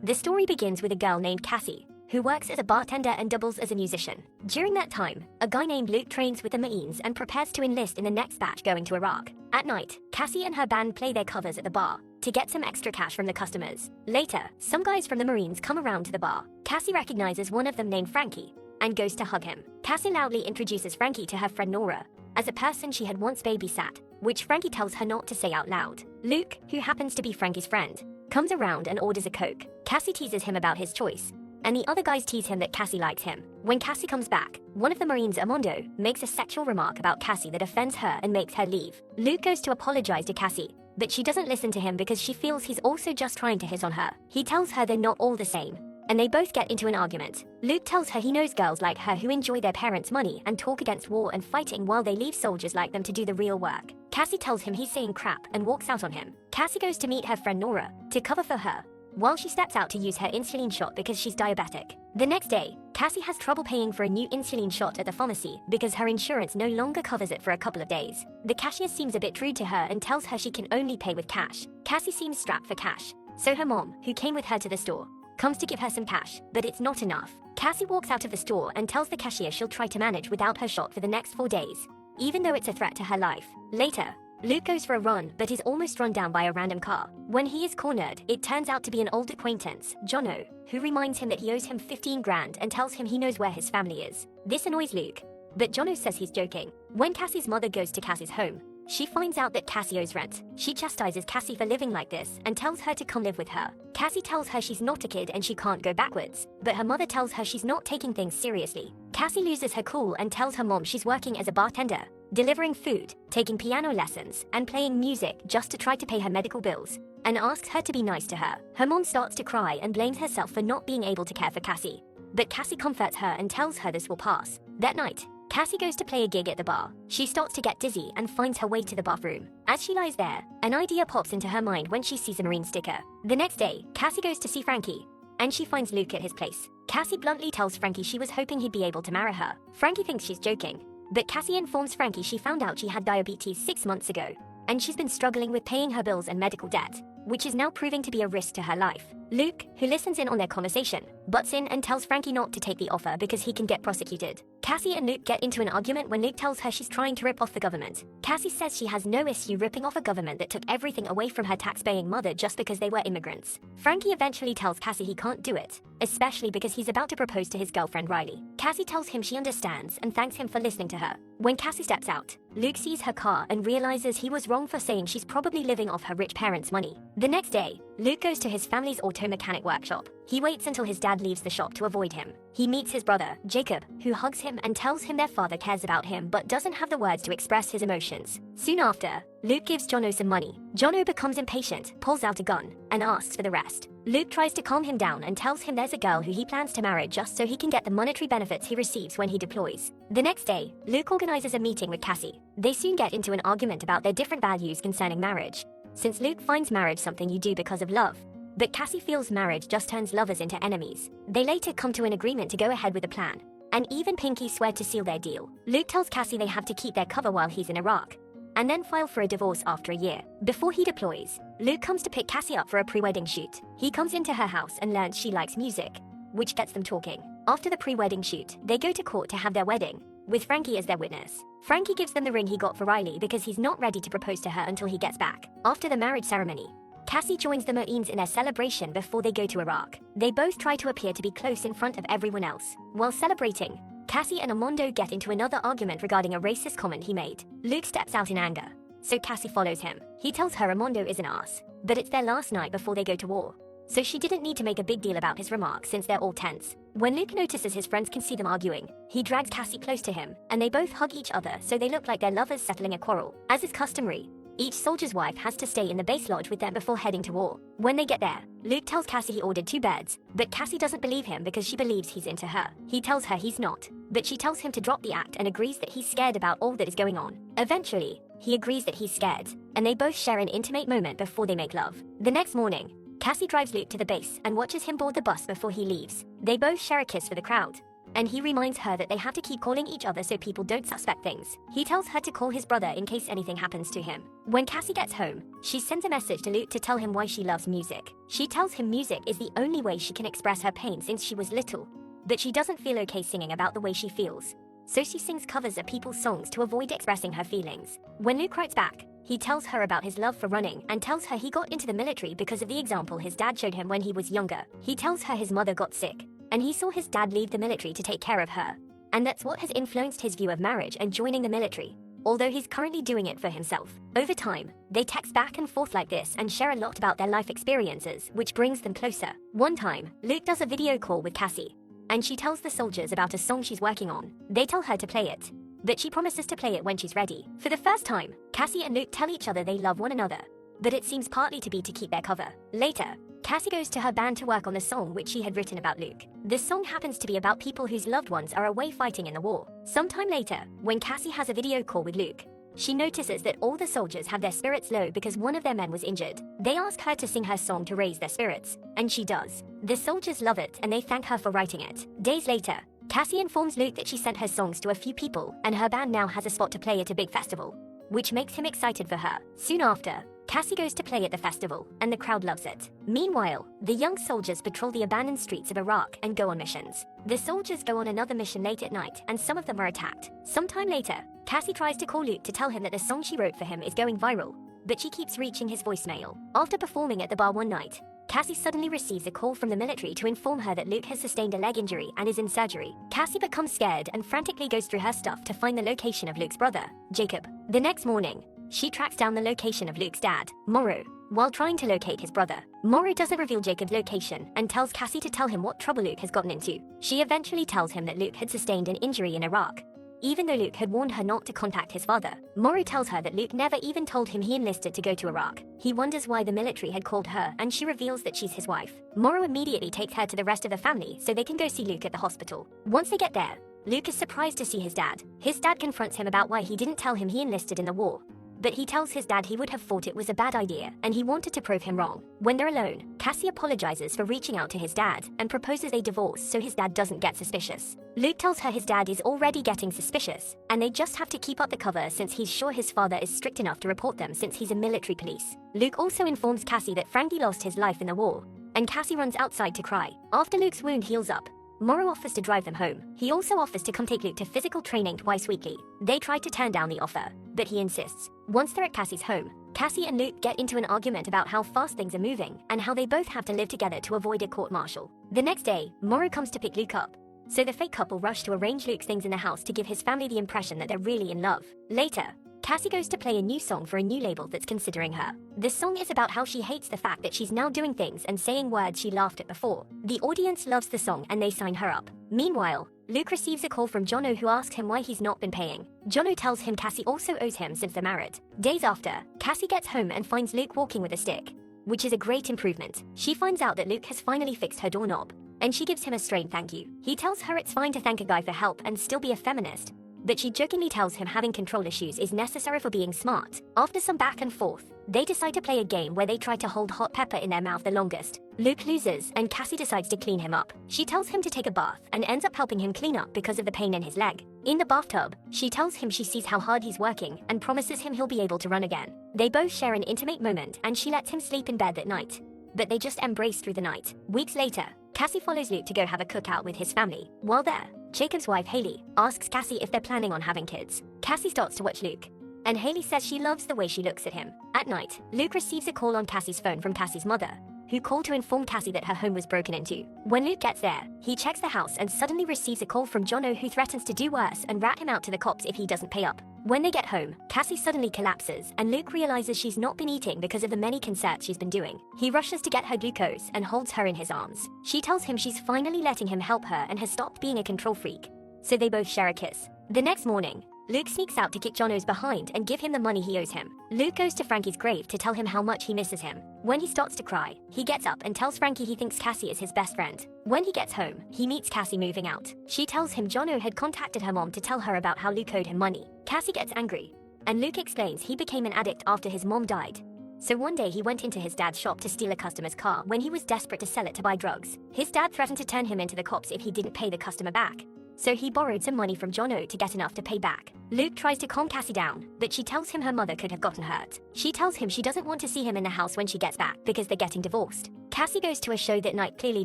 The story begins with a girl named Cassie, who works as a bartender and doubles as a musician. During that time, a guy named Luke trains with the Marines and prepares to enlist in the next batch going to Iraq. At night, Cassie and her band play their covers at the bar to get some extra cash from the customers. Later, some guys from the Marines come around to the bar. Cassie recognizes one of them named Frankie and goes to hug him. Cassie loudly introduces Frankie to her friend Nora as a person she had once babysat, which Frankie tells her not to say out loud. Luke, who happens to be Frankie's friend, comes around and orders a Coke. Cassie teases him about his choice, and the other guys tease him that Cassie likes him. When Cassie comes back, one of the Marines, Armando, makes a sexual remark about Cassie that offends her and makes her leave. Luke goes to apologize to Cassie, but she doesn't listen to him because she feels he's also just trying to hit on her. He tells her they're not all the same, and they both get into an argument. Luke tells her he knows girls like her who enjoy their parents' money and talk against war and fighting while they leave soldiers like them to do the real work. Cassie tells him he's saying crap and walks out on him. Cassie goes to meet her friend Nora to cover for her, while she steps out to use her insulin shot because she's diabetic. The next day, Cassie has trouble paying for a new insulin shot at the pharmacy because her insurance no longer covers it for a couple of days. The cashier seems a bit rude to her and tells her she can only pay with cash. Cassie seems strapped for cash, so her mom, who came with her to the store, comes to give her some cash, but it's not enough. Cassie walks out of the store and tells the cashier she'll try to manage without her shot for the next 4 days, even though it's a threat to her life. Later, Luke goes for a run but is almost run down by a random car. When he is cornered, it turns out to be an old acquaintance, Jono, who reminds him that he owes him 15 grand and tells him he knows where his family is. This annoys Luke, but Jono says he's joking. When Cassie's mother goes to Cassie's home, she finds out that Cassie owes rent. She chastises Cassie for living like this and tells her to come live with her. Cassie tells her she's not a kid and she can't go backwards, but her mother tells her she's not taking things seriously. Cassie loses her cool and tells her mom she's working as a bartender, delivering food, taking piano lessons, and playing music just to try to pay her medical bills, and asks her to be nice to her. Her mom starts to cry and blames herself for not being able to care for Cassie, but Cassie comforts her and tells her this will pass. That night, Cassie goes to play a gig at the bar. She starts to get dizzy and finds her way to the bathroom. As she lies there, an idea pops into her mind when she sees a Marine sticker. The next day, Cassie goes to see Frankie, and she finds Luke at his place. Cassie bluntly tells Frankie she was hoping he'd be able to marry her. Frankie thinks she's joking, but Cassie informs Frankie she found out she had diabetes 6 months ago, and she's been struggling with paying her bills and medical debt, which is now proving to be a risk to her life. Luke, who listens in on their conversation, butts in and tells Frankie not to take the offer because he can get prosecuted. Cassie and Luke get into an argument when Luke tells her she's trying to rip off the government. Cassie says she has no issue ripping off a government that took everything away from her tax-paying mother just because they were immigrants. Frankie eventually tells Cassie he can't do it, especially because he's about to propose to his girlfriend Riley. Cassie tells him she understands and thanks him for listening to her. When Cassie steps out, Luke sees her car and realizes he was wrong for saying she's probably living off her rich parents' money. The next day, Luke goes to his family's auto mechanic workshop. He waits until his dad leaves the shop to avoid him. He meets his brother, Jacob, who hugs him and tells him their father cares about him but doesn't have the words to express his emotions. Soon after, Luke gives Jono some money. Jono becomes impatient, pulls out a gun, and asks for the rest. Luke tries to calm him down and tells him there's a girl who he plans to marry just so he can get the monetary benefits he receives when he deploys. The next day, Luke organizes a meeting with Cassie. They soon get into an argument about their different values concerning marriage, since Luke finds marriage something you do because of love, but Cassie feels marriage just turns lovers into enemies. They later come to an agreement to go ahead with the plan, and even Pinky swear to seal their deal. Luke tells Cassie they have to keep their cover while he's in Iraq, and then file for a divorce after a year. Before he deploys, Luke comes to pick Cassie up for a pre-wedding shoot. He comes into her house and learns she likes music, which gets them talking. After the pre-wedding shoot, they go to court to have their wedding, with Frankie as their witness. Frankie gives them the ring he got for Riley because he's not ready to propose to her until he gets back. After the marriage ceremony, Cassie joins the Marines in their celebration before they go to Iraq. They both try to appear to be close in front of everyone else. While celebrating, Cassie and Armando get into another argument regarding a racist comment he made. Luke steps out in anger, so Cassie follows him. He tells her Armando is an ass, but it's their last night before they go to war, so she didn't need to make a big deal about his remarks since they're all tense. When Luke notices his friends can see them arguing, he drags Cassie close to him, and they both hug each other so they look like they're lovers settling a quarrel. As is customary, each soldier's wife has to stay in the base lodge with them before heading to war. When they get there, Luke tells Cassie he ordered 2 beds, but Cassie doesn't believe him because she believes he's into her. He tells her he's not, but she tells him to drop the act and agrees that he's scared about all that is going on. Eventually, he agrees that he's scared, and they both share an intimate moment before they make love. The next morning, Cassie drives Luke to the base and watches him board the bus before he leaves. They both share a kiss for the crowd, and he reminds her that they have to keep calling each other so people don't suspect things. He tells her to call his brother in case anything happens to him. When Cassie gets home, she sends a message to Luke to tell him why she loves music. She tells him music is the only way she can express her pain since she was little, but she doesn't feel okay singing about the way she feels. So she sings covers of people's songs to avoid expressing her feelings. When Luke writes back, he tells her about his love for running and tells her he got into the military because of the example his dad showed him when he was younger. He tells her his mother got sick, and he saw his dad leave the military to take care of her. And that's what has influenced his view of marriage and joining the military, although he's currently doing it for himself. Over time, they text back and forth like this and share a lot about their life experiences, which brings them closer. One time, Luke does a video call with Cassie, and she tells the soldiers about a song she's working on. They tell her to play it, but she promises to play it when she's ready. For the first time, Cassie and Luke tell each other they love one another, but it seems partly to be to keep their cover. Later, Cassie goes to her band to work on the song which she had written about Luke. This song happens to be about people whose loved ones are away fighting in the war. Sometime later, when Cassie has a video call with Luke, she notices that all the soldiers have their spirits low because one of their men was injured. They ask her to sing her song to raise their spirits, and she does. The soldiers love it and they thank her for writing it. Days later, Cassie informs Luke that she sent her songs to a few people and her band now has a spot to play at a big festival, which makes him excited for her. Soon after, Cassie goes to play at the festival, and the crowd loves it. Meanwhile, the young soldiers patrol the abandoned streets of Iraq and go on missions. The soldiers go on another mission late at night, and some of them are attacked. Sometime later, Cassie tries to call Luke to tell him that the song she wrote for him is going viral, but she keeps reaching his voicemail. After performing at the bar one night, Cassie suddenly receives a call from the military to inform her that Luke has sustained a leg injury and is in surgery. Cassie becomes scared and frantically goes through her stuff to find the location of Luke's brother, Jacob. The next morning, she tracks down the location of Luke's dad, Morrow, while trying to locate his brother. Morrow doesn't reveal Jacob's location and tells Cassie to tell him what trouble Luke has gotten into. She eventually tells him that Luke had sustained an injury in Iraq, even though Luke had warned her not to contact his father. Morrow tells her that Luke never even told him he enlisted to go to Iraq. He wonders why the military had called her, and she reveals that she's his wife. Morrow immediately takes her to the rest of the family so they can go see Luke at the hospital. Once they get there, Luke is surprised to see his dad. His dad confronts him about why he didn't tell him he enlisted in the war, but he tells his dad he would have thought it was a bad idea and he wanted to prove him wrong. When they're alone, Cassie apologizes for reaching out to his dad and proposes a divorce so his dad doesn't get suspicious. Luke tells her his dad is already getting suspicious and they just have to keep up the cover since he's sure his father is strict enough to report them since he's a military police. Luke also informs Cassie that Frankie lost his life in the war, and Cassie runs outside to cry. After Luke's wound heals up, Morrow offers to drive them home. He also offers to come take Luke to physical training twice weekly. They try to turn down the offer, but he insists. Once they're at Cassie's home, Cassie and Luke get into an argument about how fast things are moving and how they both have to live together to avoid a court-martial. The next day, Morrow comes to pick Luke up, so the fake couple rush to arrange Luke's things in the house to give his family the impression that they're really in love. Later, Cassie goes to play a new song for a new label that's considering her. This song is about how she hates the fact that she's now doing things and saying words she laughed at before. The audience loves the song and they sign her up. Meanwhile, Luke receives a call from Jono who asks him why he's not been paying. Jono tells him Cassie also owes him since they're married. Days after, Cassie gets home and finds Luke walking with a stick, which is a great improvement. She finds out that Luke has finally fixed her doorknob, and she gives him a strained thank you. He tells her it's fine to thank a guy for help and still be a feminist, but she jokingly tells him having control issues is necessary for being smart. After some back and forth, they decide to play a game where they try to hold hot pepper in their mouth the longest. Luke loses, and Cassie decides to clean him up. She tells him to take a bath and ends up helping him clean up because of the pain in his leg. In the bathtub, she tells him she sees how hard he's working and promises him he'll be able to run again. They both share an intimate moment and she lets him sleep in bed that night, but they just embrace through the night. Weeks later, Cassie follows Luke to go have a cookout with his family. While there, Jacob's wife Haley asks Cassie if they're planning on having kids. Cassie starts to watch Luke, and Haley says she loves the way she looks at him. At night, Luke receives a call on Cassie's phone from Cassie's mother, who called to inform Cassie that her home was broken into. When Luke gets there, he checks the house and suddenly receives a call from Jono who threatens to do worse and rat him out to the cops if he doesn't pay up. When they get home, Cassie suddenly collapses and Luke realizes she's not been eating because of the many concerts she's been doing. He rushes to get her glucose and holds her in his arms. She tells him she's finally letting him help her and has stopped being a control freak, so they both share a kiss. The next morning, Luke sneaks out to kick Jono's behind and give him the money he owes him. Luke goes to Frankie's grave to tell him how much he misses him. When he starts to cry, he gets up and tells Frankie he thinks Cassie is his best friend. When he gets home, he meets Cassie moving out. She tells him Jono had contacted her mom to tell her about how Luke owed him money. Cassie gets angry, and Luke explains he became an addict after his mom died. So one day he went into his dad's shop to steal a customer's car when he was desperate to sell it to buy drugs. His dad threatened to turn him into the cops if he didn't pay the customer back, so he borrowed some money from Jono to get enough to pay back. Luke tries to calm Cassie down, but she tells him her mother could have gotten hurt. She tells him she doesn't want to see him in the house when she gets back because they're getting divorced. Cassie goes to a show that night clearly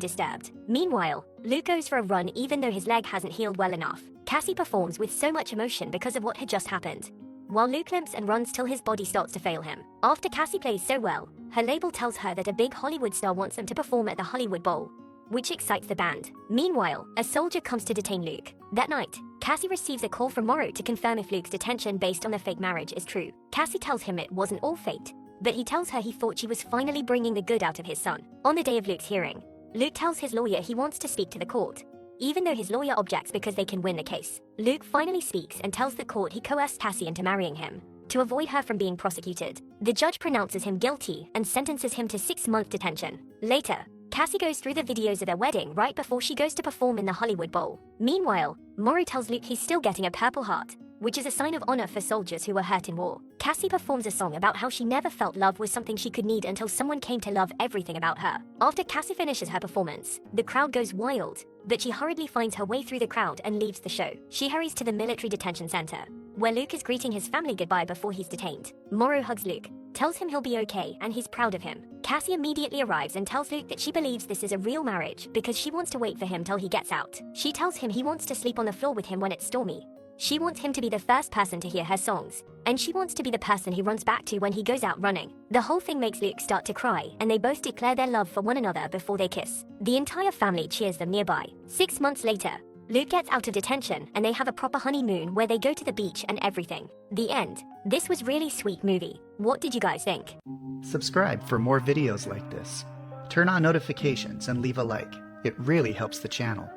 disturbed. Meanwhile, Luke goes for a run even though his leg hasn't healed well enough. Cassie performs with so much emotion because of what had just happened, while Luke limps and runs till his body starts to fail him. After Cassie plays so well, her label tells her that a big Hollywood star wants them to perform at the Hollywood Bowl, which excites the band. Meanwhile, a soldier comes to detain Luke. That night, Cassie receives a call from Morrow to confirm if Luke's detention based on the fake marriage is true. Cassie tells him it wasn't all fate, but he tells her he thought she was finally bringing the good out of his son. On the day of Luke's hearing, Luke tells his lawyer he wants to speak to the court, even though his lawyer objects because they can win the case. Luke finally speaks and tells the court he coerced Cassie into marrying him to avoid her from being prosecuted. The judge pronounces him guilty and sentences him to 6-month detention. Later, Cassie goes through the videos of their wedding right before she goes to perform in the Hollywood Bowl. Meanwhile, Morrow tells Luke he's still getting a Purple Heart, which is a sign of honor for soldiers who were hurt in war. Cassie performs a song about how she never felt love was something she could need until someone came to love everything about her. After Cassie finishes her performance, the crowd goes wild, but she hurriedly finds her way through the crowd and leaves the show. She hurries to the military detention center, where Luke is greeting his family goodbye before he's detained. Morrow hugs Luke, tells him he'll be okay and he's proud of him. Cassie immediately arrives and tells Luke that she believes this is a real marriage because she wants to wait for him till he gets out. She tells him he wants to sleep on the floor with him when it's stormy. She wants him to be the first person to hear her songs, and she wants to be the person he runs back to when he goes out running. The whole thing makes Luke start to cry, and they both declare their love for one another before they kiss. The entire family cheers them nearby. 6 months later, Luke gets out of detention and they have a proper honeymoon where they go to the beach and everything. The end. This was really sweet movie. What did you guys think? Subscribe for more videos like this. Turn on notifications and leave a like. It really helps the channel.